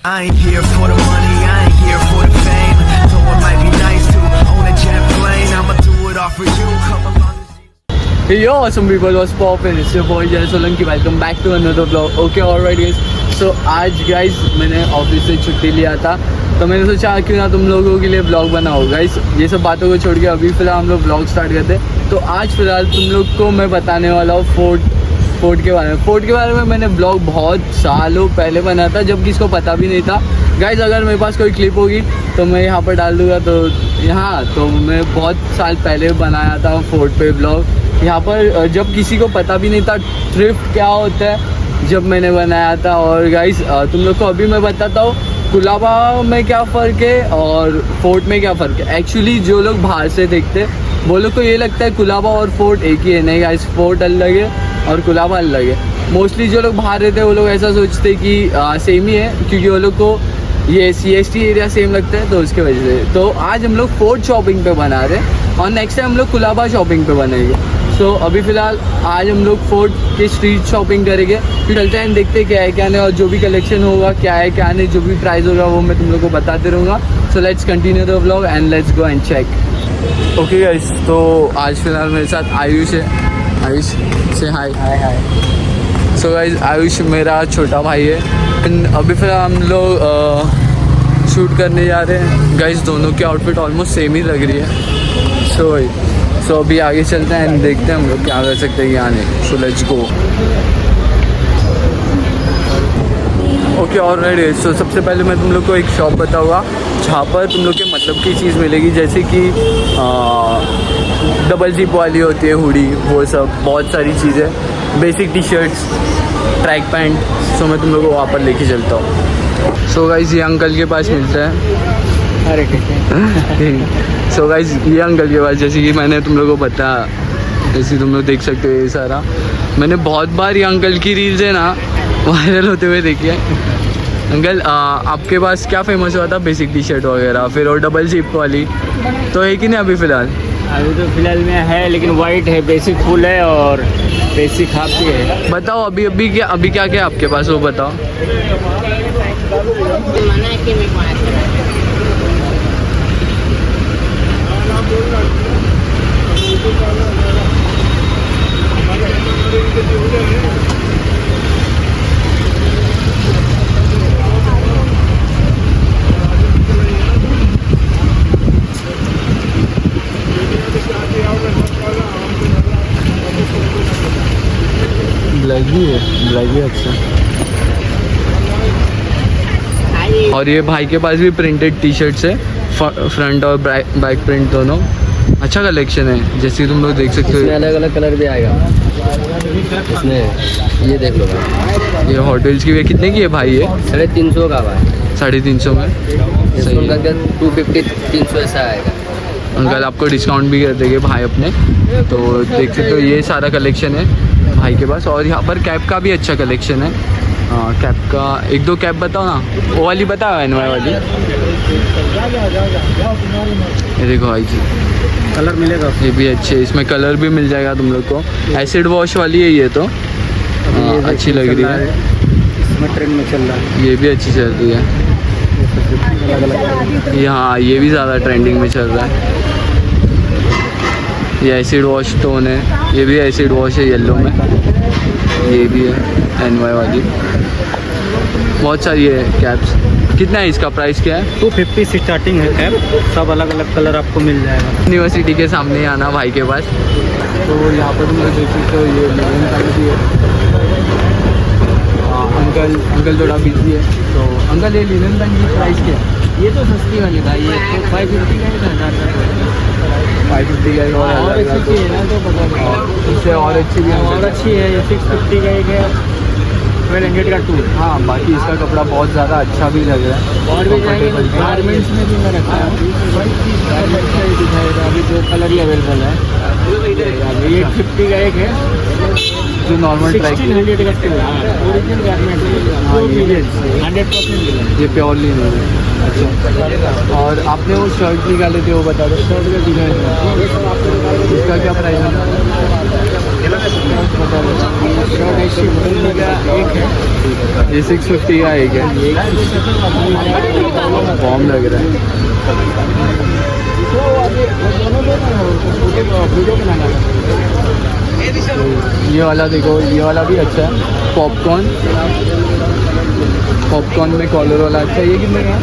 I ain't here for the money, I ain't here for the fame. Though it might be nice to own a jet plane, I'ma do it all for you. Come along. Hey yo, some people was popping. It's your boy Jay Solanki. Welcome back to another vlog. Okay, alright guys. So आज guys मैंने office से छुट्टी लिया था, तो मैंने सोचा क्यों ना तुम लोगों के लिए ब्लॉग बनाओ गाइस। ये सब बातों को छोड़ के अभी फ़िलहाल हम लोग ब्लॉग स्टार्ट करते। तो आज फ़िलहाल तुम लोग को मैं बताने वाला हूँ फोर्ट के बारे में। फोर्ट के बारे में मैंने ब्लॉग बहुत सालों पहले बना था, जब किसको पता भी नहीं था गाइस। अगर मेरे पास कोई क्लिप होगी तो मैं यहाँ पर डाल दूँगा। तो यहाँ तो मैं बहुत साल पहले बनाया था फोर्ट पे ब्लॉग। यहाँ पर जब किसी को पता भी नहीं था थ्रिफ्ट क्या होता है, जब मैंने बनाया था। और गाइस तुम लोग को अभी मैं बताता हूँ कुलाबा में क्या फ़र्क है और फोर्ट में क्या फ़र्क है। एक्चुअली जो लोग बाहर से देखते हैं वो लोग को ये लगता है कुलाबा और फोर्ट एक ही है। नहीं गाइस, फोर्ट अलग है और कुलाबा अलग है। मोस्टली जो लोग बाहर रहते हैं वो लोग ऐसा सोचते हैं कि सेम ही है, क्योंकि वो लोग को ये CST एरिया सेम लगता है, तो उसके वजह से। तो आज हम लोग फोर्ट शॉपिंग पे बना रहे हैं और नेक्स्ट टाइम हम लोग कुलाबा शॉपिंग पे बनाएंगे। सो अभी फ़िलहाल आज हम लोग फोर्ट की स्ट्रीट शॉपिंग करेंगे, फिर चलते हैं देखते क्या है क्या नहीं, और जो भी कलेक्शन होगा क्या है क्या नहीं, जो भी प्राइस होगा वो मैं तुम लोग को बताते रहूँगा। So let's continue the vlog and let's go and check. Okay guys, तो आज फ़िलहाल मेरे साथ आयुष है। आयुष से हाय। हाय। सो गाइस आयुष मेरा छोटा भाई है। अभी फ़िलहाल हम लोग शूट करने जा रहे हैं गाइस। दोनों की आउटफिट ऑलमोस्ट सेम ही लग रही है। सो अभी आगे चलते हैं एंड देखते हैं हम लोग क्या कर सकते हैं यहाँ नहीं। So let's go. Okay alright. So सबसे पहले मैं तुम लोग को एक शॉप बताऊँगा जहाँ पर तुम लोग के मतलब की चीज़ मिलेगी, जैसे कि डबल जिप वाली होती है हुडी, वो सब बहुत सारी चीज़ें, basic T shirts, track pant. So मैं तुम लोग को वहाँ पर लेके चलता हूँ। सो गाइस ये अंकल के पास मिलता है। अरे सो गाइस ये अंकल के पास, जैसे कि मैंने तुम लोगों को बताया, जैसे तुम लोग देख सकते हो ये सारा मैंने बहुत बार ये अंकल की रील्स है ना वायरल होते हुए देखी है। अंकल आपके पास क्या फेमस हुआ था? बेसिक टी शर्ट वगैरह, फिर और डबल जिप वाली तो है कि नहीं अभी फ़िलहाल? अभी तो फिलहाल में है, लेकिन वाइट है, बेसिक फुल है और बेसिक हाफ भी है। बताओ अभी क्या क्या आपके पास, वो बताओ। ब्लैक भी है, ब्लैक भी अच्छा। और ये भाई के पास भी प्रिंटेड टी शर्ट्स है, फ्रंट और बैक प्रिंट दोनों। अच्छा कलेक्शन है, जैसे तुम लोग देख सकते हो। अलग अलग कलर भी आएगा इसमें, ये देख लो भाई। ये हॉटेल्स की भी कितने की है भाई? ये 350 का भाई। 350 में सही है। 250 300 ऐसा आएगा। अंकल आपको डिस्काउंट भी कर देंगे भाई अपने। तो देख सकते हो ये सारा कलेक्शन है भाई के पास। और यहाँ पर कैप का भी अच्छा कलेक्शन है। हाँ कैप का एक दो कैप बताओ ना, वो वाली बताओ NY वाली। ये देखो भाई जी, कलर मिलेगा, ये भी अच्छे, इसमें कलर भी मिल जाएगा तुम लोग को। एसिड वॉश वाली है ये, तो अच्छी लग रही है, इसमें ट्रेंड में चल रहा है। ये भी अच्छी चल रही है। हाँ ये भी ज़्यादा ट्रेंडिंग में चल रहा है। ये एसिड वॉश टोन है, ये भी एसिड वॉश है येलो में, ये भी है NY वाली। बहुत सारी है कैप्स। कितना है इसका प्राइस, क्या है? 250 से स्टार्टिंग है कैप, सब अलग अलग कलर आपको मिल जाएगा। यूनिवर्सिटी के सामने ही आना भाई के पास। तो यहाँ पर तुम लोग देख सकते हो ये लिनन पैंट भी है। अंकल थोड़ा बिजी है। तो अंकल ये लिनन पैंट की प्राइस क्या है? ये तो सस्ती वाली भाई, ये तो 550 का है, 1000 का। 550 का है और अच्छी चाहिए ना तो पता इससे और अच्छी भी और अच्छी है। ये 650 का एक है, 1200 का 2। हाँ बाकी इसका कपड़ा बहुत ज़्यादा अच्छा भी लग रहा है। और भी जाएंगे गारमेंट्स में भी मैं रखा है, गारमेंट्स का ही दिखाएगा। अभी जो कलर ही अवेलेबल है, ये 850 का एक है, जो नॉर्मल ट्रैक 1600 का 2 है। ओरिजिनल गारमेंट, हाँ ये भी अच्छी है, 100% ये प्योरली नहीं है। अच्छा और आपने वो शर्ट निकाले थे वो बता दो। शर्ट का डिजाइन, इसका क्या प्राइस है? शर्ट ऐसी का एक है 650 ये 650 का एक है, बॉम्ब लग रहा है। ये वाला देखो, ये वाला भी अच्छा है, पॉपकॉर्न में कॉलर वाला अच्छा है। ये कितने का है?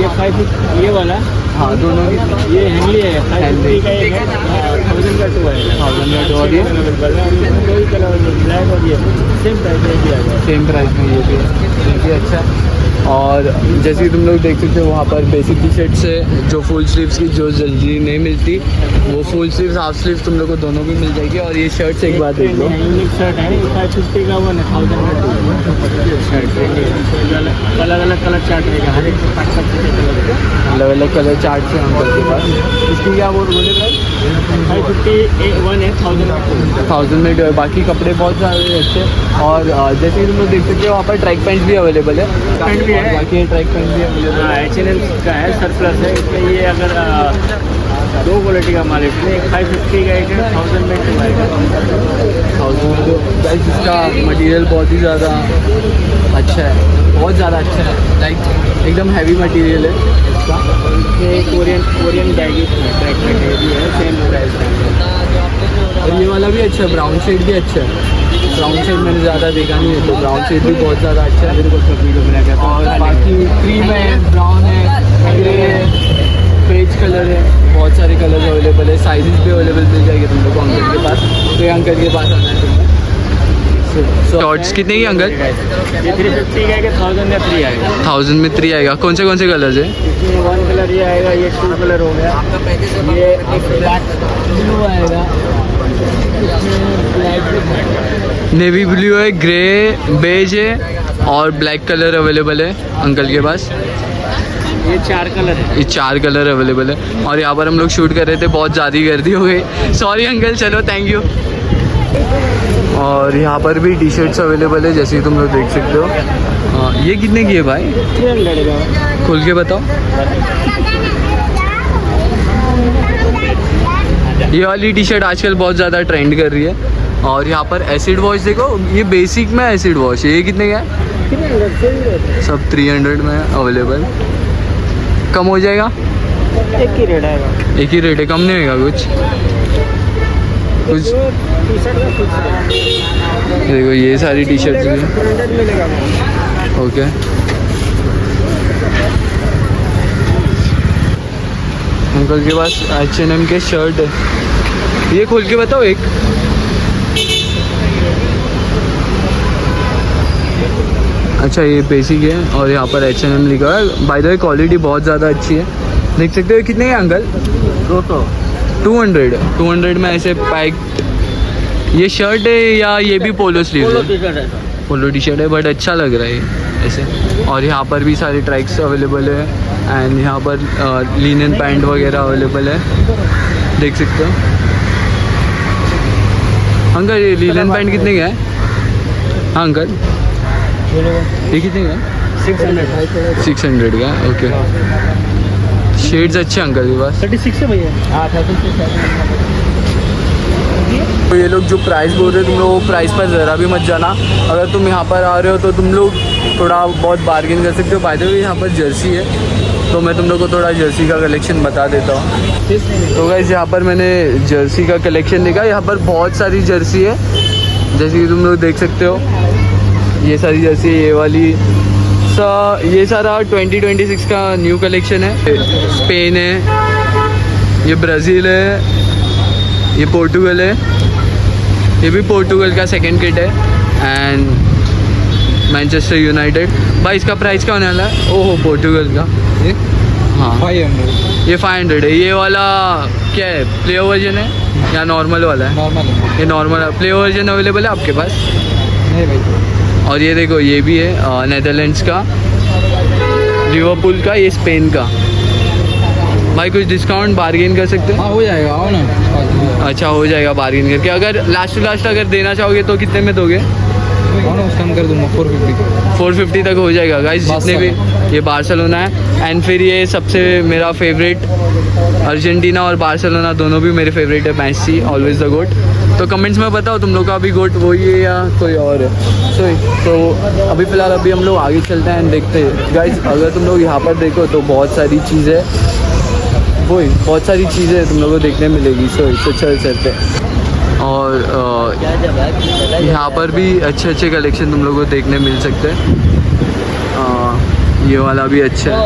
ये 550 ये वाला, हाँ दोनों की ये हैंगली है 550 का एक है, 1000 का 2 है, 1000 का 2 और ये कोई कलर ब्लैक और ये सेम प्राइस में भी आ जाएगा। सेम प्राइस में ये भी है, ये भी अच्छा है। और जैसे कि तुम लोग देख सकते हो वहाँ पर बेसिक टी शर्ट से जो फुल स्लीव्स की जो जल्दी नहीं मिलती, वो फुल स्लीव्स हाफ स्लीव्स तुम लोग को दोनों भी मिल जाएगी। और ये शर्ट से एक बात देख लो, यूनिक शर्ट है, 550 का 1 है, 1000 का 2 शर्ट। अलग अलग कलर चार्ट रहेगा, हर एक कलर अलग अलग कलर चार्ट से हम करके पास। इसकी क्या बोले भाई? 550 1 है, 1000 का 2। 1000 में जो है, बाकी कपड़े बहुत सारे अच्छे। और जैसे कि तुम लोग देख सकते हो वहाँ पर ट्रैक पैंट भी अवेलेबल है, पैंट भी है, बाकी ट्रैक पैंट भी अवेलेबल है। H&M का है, सरप्लस है इसमें। ये अगर 2 क्वालिटी का माल है इसमें, एक 550 का एक है, 1000 में 2 आएगा। 1000 में तो गाइस इसका मटेरियल बहुत ही ज़्यादा अच्छा है, बहुत ज़्यादा अच्छा है, लाइक एकदम हैवी मटेरियल है इसका। ये कोरियन बैगी ट्रैक पैंट है, भी है, सेम प्राइस है। और ये वाला भी अच्छा है, ब्राउन शेड भी अच्छा है। ब्राउन शेड मैंने ज़्यादा देखा नहीं है, तो ब्राउन शेड भी बहुत ज़्यादा अच्छा है। बिल्कुल सब वीडियो बना के और बाकी क्रीम है, ब्राउन है, ग्रे है, पेज कलर है, बहुत सारे कलर्स अवेलेबल है। साइजेस भी अवेलेबल मिल जाएगी तुम लोग को अंकल के पास, तो ये अंकल के पास आना है तुमको। शॉर्ट्स कितने की अंकल? ये 350 का है, 1000 का 3 आएगा। 1000 में 3 आएगा। कौन से कलर्स है? इसमें 1 कलर ये आएगा, ये 2 कलर हो गया, ये एक ब्लैक ब्लू आएगा, नेवी ब्लू है, ग्रे, बेज है और ब्लैक कलर अवेलेबल है अंकल के पास। ये 4 कलर है। ये 4 कलर अवेलेबल है। और यहाँ पर हम लोग शूट कर रहे थे, बहुत ज़्यादा गर्दी हो गई, सॉरी अंकल, चलो थैंक यू। और यहाँ पर भी टी शर्ट्स अवेलेबल है, जैसे कि तुम लोग देख सकते हो। ये कितने की है भाई? 300 का। खोल के बताओ। ये वाली टी शर्ट आजकल बहुत ज़्यादा ट्रेंड कर रही है। और यहाँ पर एसिड वॉश देखो, ये बेसिक में एसिड वॉश है, ये कितने का है? सब 300 में अवेलेबल। कम हो जाएगा? एक ही रेट आएगा, एक ही रेट है, कम नहीं होगा कुछ? टी शर्ट का फिक्स है। देखो ये सारी टी शर्ट्स भी, 200 मिलेगा। ओके। अंकल के पास H&M के शर्ट है, ये खोल के बताओ एक। अच्छा ये बेसिक है और यहाँ पर H&M लिखा है। बाय द वे क्वालिटी बहुत ज़्यादा अच्छी है, देख सकते हो। कितने हैं अंकल? 200 में ऐसे पैक्ड। ये शर्ट है या ये भी पोलो स्लीव है? पोलो टी शर्ट है, बट अच्छा लग रहा है ये ऐसे। और यहाँ पर भी सारे ट्रैक्स अवेलेबल है एंड यहाँ पर लिनन पैंट वगैरह अवेलेबल है, देख सकते हो। अंकल ये लिनन पैंट कितने का है? हाँ अंकल ये कितने का है? 600 का, ओके। शेड्स अच्छे अंकल के पास। 36 है भैया। हाँ 36 है। तो ये लोग जो प्राइस बोल रहे हो, तुम लोग प्राइस पर ज़रा भी मत जाना। अगर तुम यहाँ पर आ रहे हो तो तुम लोग थोड़ा बहुत बार्गेन कर सकते हो। बाय द वे यहाँ पर जर्सी है, तो मैं तुम लोग को थोड़ा जर्सी का कलेक्शन बता देता हूँ। तो गाइस यहाँ पर मैंने जर्सी का कलेक्शन देखा, यहाँ पर बहुत सारी जर्सी है, जैसे कि तुम लोग देख सकते हो। ये सारी जर्सी, ये वाली ये सारा 2026 का न्यू कलेक्शन है। स्पेन है, ये ब्राज़ील है, ये पोर्टुगल है, ये भी पोर्टुगल का सेकंड किट है एंड मैनचेस्टर यूनाइटेड। भाई इसका प्राइस क्या होने वाला है? ओहो पोर्टुगल का ये, हाँ 500 ये 500 है। ये वाला क्या है, प्लेयर वर्जन है या नॉर्मल वाला है? नॉर्मल है। ये नॉर्मल है। प्लेयर वर्जन अवेलेबल है आपके पास? नहीं भाई। और ये देखो ये भी है नेदरलैंड्स का, लिवरपूल का, ये स्पेन का। भाई कुछ डिस्काउंट बार्गेन कर सकते हैं? हाँ हो जाएगा, आओ ना। अच्छा हो जाएगा बार्गेन करके। अगर लास्ट टू लास्ट अगर देना चाहोगे तो कितने में दोगे? कम कर दूँगा 450। 450 तक हो जाएगा गाइस, जितने भी। ये बार्सिलोना है एंड फिर ये सबसे मेरा फेवरेट, अर्जेंटीना और बार्सिलोना दोनों भी मेरे फेवरेट है। मैसी ऑलवेज द गोट। तो कमेंट्स में बताओ तुम लोग का अभी गोट वही है या कोई और है। तो अभी फ़िलहाल अभी हम लोग आगे चलते हैं, देखते हैं गाइस। अगर तुम लोग यहाँ पर देखो तो बहुत सारी चीज़ें तुम लोगों को देखने मिलेगी। तो चलते हैं। और यहाँ पर भी अच्छे कलेक्शन तुम लोगों को देखने मिल सकते हैं। ये वाला भी अच्छा है।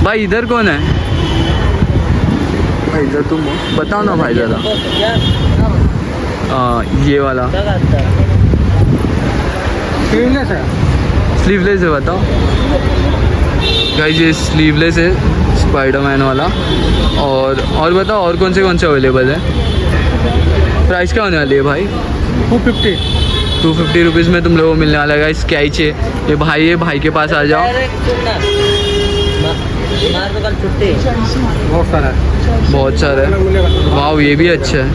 भाई इधर कौन है? भाई इधर तुम हो, बताओ ना भाई ज़रा। ये वाला स्लीवलेस है, बताओ गाइस। ये स्लीवलेस है स्पाइडरमैन वाला। और बताओ और कौन से अवेलेबल है? प्राइस क्या होने वाली है भाई? 250 रुपीज़ में तुम लोगों को मिलने वाला है गाइस। क्या ही चाहिए? ये भाई के पास आ जाओ। बहुत सारा है। वाह ये भी अच्छा है।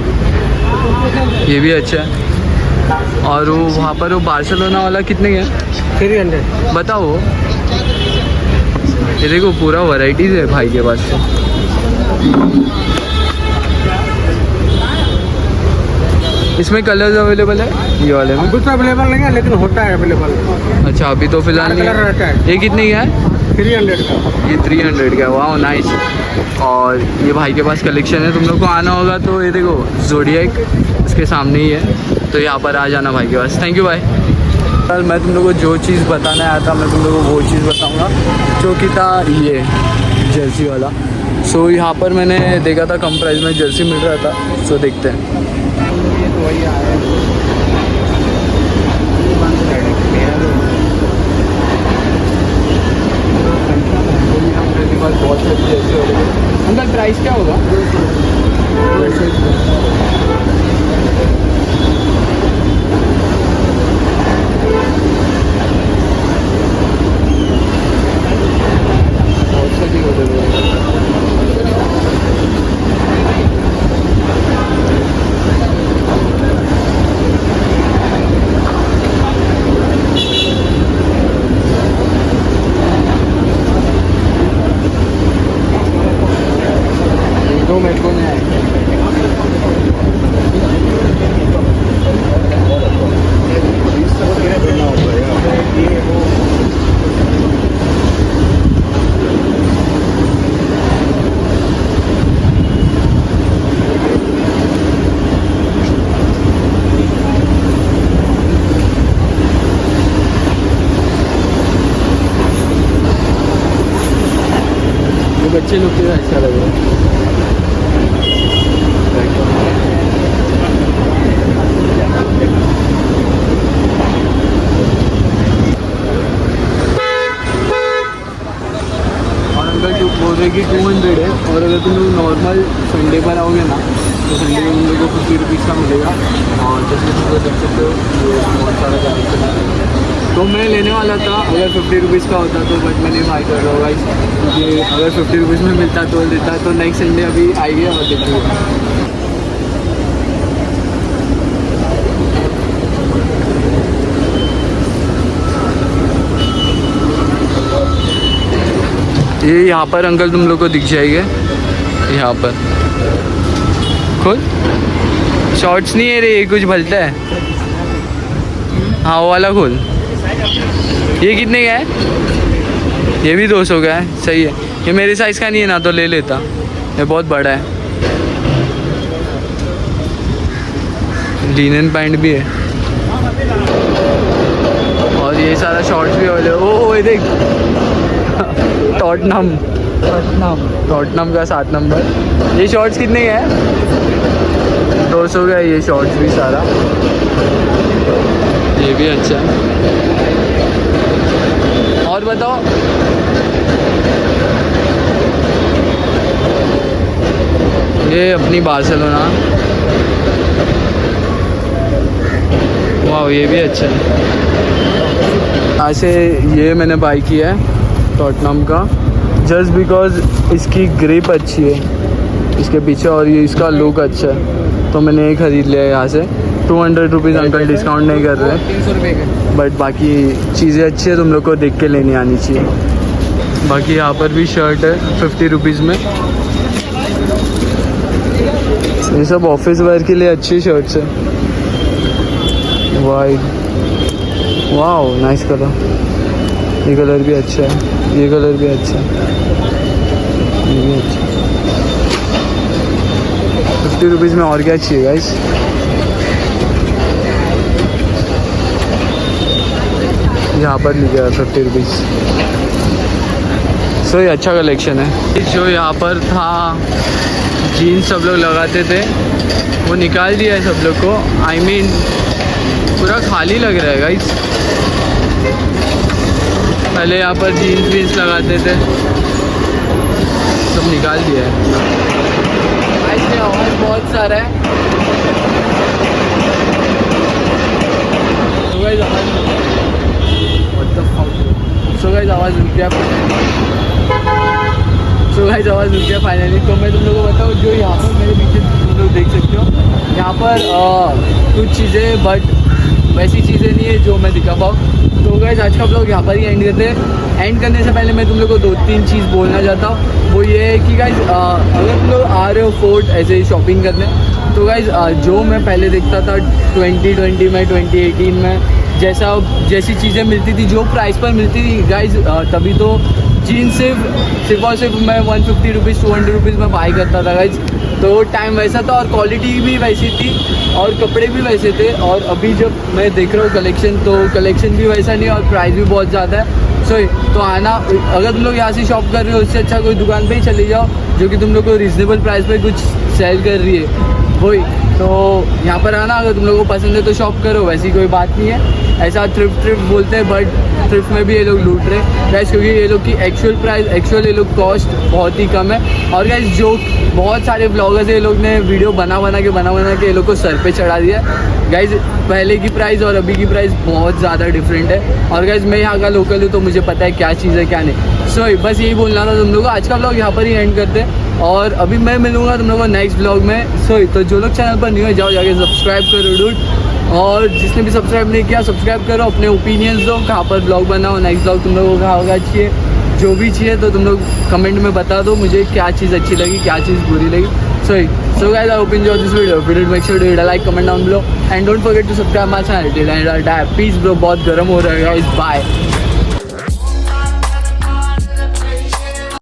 और वो वहाँ पर वो बार्सिलोना वाला कितने के है? 300 बताओ। ये देखो पूरा वैरायटीज़ है भाई के पास तो। इसमें कलर्स अवेलेबल है ये वाले में? अभी तो अवेलेबल नहीं है लेकिन होता है अवेलेबल। अच्छा अभी तो फिलहाल नहीं है। ये कितने का है? 300 का। ये 300 का। वाह नाइस। और ये भाई के पास कलेक्शन है, तुम लोग को आना होगा तो ये देखो ज़ोडिएक इसके सामने ही है, तो यहाँ पर आ जाना भाई के पास। थैंक यू भाई। कल मैं तुम लोगों को जो चीज़ बताना आया था मैं तुम लोगों को वो चीज़ बताऊँगा जो कि था ये जर्सी वाला। सो यहाँ पर मैंने देखा था कम प्राइस में जर्सी मिल रहा था। सो देखते हैं। बहुत अच्छी जर्सी हो रही है। अंकल प्राइस क्या होगा? बहुत सही हो रही है। मेरे को नहीं आएगा। बच्चे लोग के अच्छा लग रहा है। बोल रहे कि 200 है। और अगर तुम लोग नॉर्मल संडे पर आओगे ना तो संडे में तुम लोग को 50 रुपीज़ का मिलेगा। और जैसे तुम लोग देख सकते हो बहुत सारा कलेक्शन है। तो मैं लेने वाला था अगर 50 रुपीज़ का होता तो, बट मैंने बाय कर रहा होगा क्योंकि अगर 50 रुपीज़ में मिलता तो लेता। तो नेक्स्ट संडे अभी आइए और देखिए। ये यहाँ पर अंकल तुम लोग को दिख जाएंगे। यहाँ पर खुद शॉर्ट्स नहीं है रे, ये कुछ भलता है। हाँ वो वाला खोल। ये कितने का है? ये भी 200 का है। सही है। ये मेरे साइज़ का नहीं है ना तो ले लेता, ये बहुत बड़ा है। लिनन पैंट भी है और ये सारा शॉर्ट्स भी अवेलेबल। ओह ये देख टॉटनम का 7 नंबर। ये शॉर्ट्स कितने का है? 200 का है ये शॉर्ट्स भी सारा। ये भी अच्छा है। और बताओ ये अपनी बार्सिलोना। वाह ये भी अच्छा है। यहाँ से ये मैंने बाई किया है टॉटनम का, जस्ट बिकॉज इसकी ग्रिप अच्छी है इसके पीछे और ये इसका लुक अच्छा है, तो मैंने ये ख़रीद लिया यहाँ से। 200 रुपीज़ अंकल डिस्काउंट नहीं कर रहे, 300 रुपये के। बट बाकी चीज़ें अच्छी है, तुम लोग को देख के लेनी आनी चाहिए। बाकी यहाँ पर भी शर्ट है 50 रुपीज़ में। ये सब ऑफिस वेयर के लिए अच्छी शर्ट्स है. White, wow nice colour. ये कलर भी अच्छा है, ये कलर भी अच्छा है, ये भी अच्छा. 50 रुपीज़ में और क्या चाहिए गाइस. यहाँ पर लिखा है 50 रुपीज़. सो ये अच्छा कलेक्शन है. जो यहाँ पर था जीन्स सब लोग लगाते थे वो निकाल दिया है सब लोग को. आई मीन पूरा खाली लग रहा है गाइस. पहले यहाँ पर जीन्स वीन्स लगाते थे, सब निकाल दिया है. ऐसे आवाज़ बहुत सारा है. तो गाइस आवाज़ रुक गया. आवाज़ रुक गया फाइनली. तो मैं तुम लोगों को बताऊँ, जो यहाँ पर मेरे पीछे तुम लोग देख सकते हो, यहाँ पर कुछ चीज़ें बट वैसी चीज़ें नहीं है जो मैं दिखा पाऊँ. तो गाइस आज का ब्लॉग यहाँ पर ही एंड करते हैं. एंड करने से पहले मैं तुम लोग को 2-3 चीज़ बोलना चाहता हूँ. वो ये है कि गाइस अगर तुम लोग आ रहे हो फोर्ट ऐसे शॉपिंग करने, तो गाइस जो मैं पहले देखता था 2020 में, 2018 में, जैसी चीज़ें मिलती थी, जो प्राइस पर मिलती थी गाइस, तभी तो जीन्स सिर्फ और सिर्फ मैं 150 रुपीज़ 200 रुपीज़ में बाई करता था गाइस. तो टाइम वैसा था और क्वालिटी भी वैसी थी और कपड़े भी वैसे थे. और अभी जब मैं देख रहा हूँ कलेक्शन, तो कलेक्शन भी वैसा नहीं और प्राइस भी बहुत ज़्यादा है. तो आना, अगर तुम लोग यहाँ से शॉप कर रहे हो, उससे अच्छा कोई दुकान पे ही चले जाओ जो कि तुम लोग को रीज़नेबल प्राइस पे कुछ सेल कर रही है. वही तो यहाँ पर आना, अगर तुम लोगों को पसंद है तो शॉप करो, वैसी कोई बात नहीं है. ऐसा थ्रिफ्ट बोलते हैं, बट थ्रिफ्ट में भी ये लोग लूट रहे हैं गाइस, क्योंकि ये लोग की एक्चुअल ये लोग कॉस्ट बहुत ही कम है. और गाइस जो बहुत सारे ब्लॉगर्स ये लोग ने वीडियो बना के ये लोग को सर पे चढ़ा दिया गाइस. पहले की प्राइस और अभी की प्राइस बहुत ज़्यादा डिफरेंट है. और गाइस मैं यहाँ का लोकल हूँ तो मुझे पता है क्या चीज़ है क्या नहीं. सो बस यही बोलना था तुम लोगों को. आज का ब्लॉग यहाँ पर ही एंड करते हैं और अभी मैं मिलूँगा तुम लोगों को नेक्स्ट ब्लॉग में. तो जो लोग चैनल पर न्यू है, जाओ जाके सब्सक्राइब करो डूड. और जिसने भी सब्सक्राइब नहीं किया, सब्सक्राइब करो. अपने ओपिनियंस दो, कहाँ पर ब्लॉग बनाओ, नेक्स्ट ब्लॉग तुम लोगों को कहाँ होगा चाहिए, जो भी चाहिए तो तुम लोग कमेंट में बता दो मुझे क्या चीज़ अच्छी लगी, क्या चीज़ बुरी लगी. So guys, I hope you enjoyed this video. If you did, make sure to hit a like, comment down below, and don't forget to subscribe my channel. Till I die. Peace bro, बहुत गर्म हो रहा है guys. Bye.